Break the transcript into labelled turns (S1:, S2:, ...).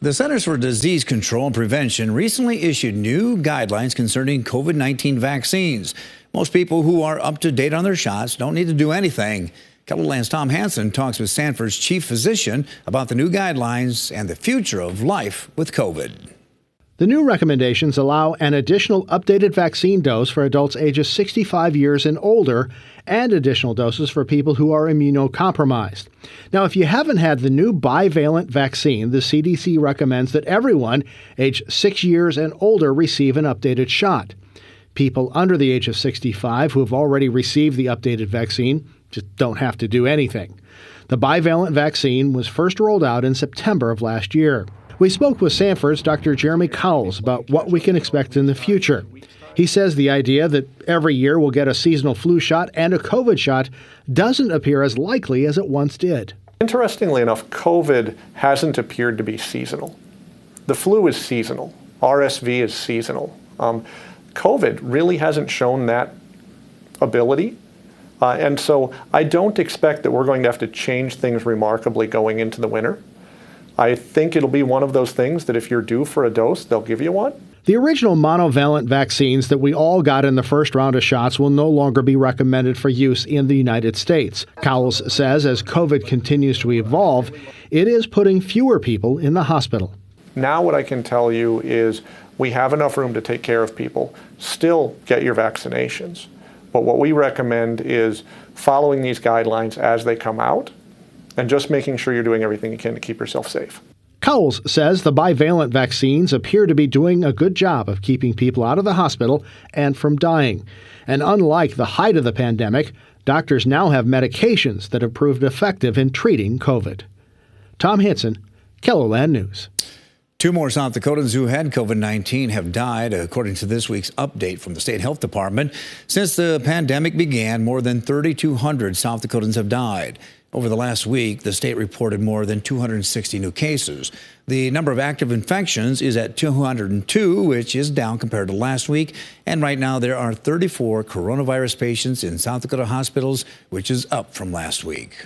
S1: The Centers for Disease Control and Prevention recently issued new guidelines concerning COVID-19 vaccines. Most people who are up to date on their shots don't need to do anything. KELOLAND's Tom Hansen talks with Sanford's chief physician about the new guidelines and the future of life with COVID.
S2: The new recommendations allow an additional updated vaccine dose for adults ages 65 years and older and additional doses for people who are immunocompromised. Now, if you haven't had the new bivalent vaccine, the CDC recommends that everyone aged 6 years and older receive an updated shot. People under the age of 65 who have already received the updated vaccine just don't have to do anything. The bivalent vaccine was first rolled out in September of last year. We spoke with Sanford's Dr. Jeremy Cowles about what we can expect in the future. He says the idea that every year we'll get a seasonal flu shot and a COVID shot doesn't appear as likely as it once did.
S3: Interestingly enough, COVID hasn't appeared to be seasonal. The flu is seasonal. RSV is seasonal. COVID really hasn't shown that ability. And so I don't expect that we're going to have to change things remarkably going into the winter. I think it'll be one of those things that if you're due for a dose, they'll give you one.
S2: The original monovalent vaccines that we all got in the first round of shots will no longer be recommended for use in the United States. Cowles says as COVID continues to evolve, it is putting fewer people in the hospital.
S3: Now what I can tell you is we have enough room to take care of people. Still get your vaccinations. But what we recommend is following these guidelines as they come out and just making sure you're doing everything you can to keep yourself safe.
S2: Cowles says the bivalent vaccines appear to be doing a good job of keeping people out of the hospital and from dying. And unlike the height of the pandemic, doctors now have medications that have proved effective in treating COVID. Tom Hansen, KELOLAND News.
S1: 2 more South Dakotans who had COVID-19 have died, according to this week's update from the state health department. Since the pandemic began, more than 3,200 South Dakotans have died. Over the last week, the state reported more than 260 new cases. The number of active infections is at 202, which is down compared to last week. And right now, there are 34 coronavirus patients in South Dakota hospitals, which is up from last week.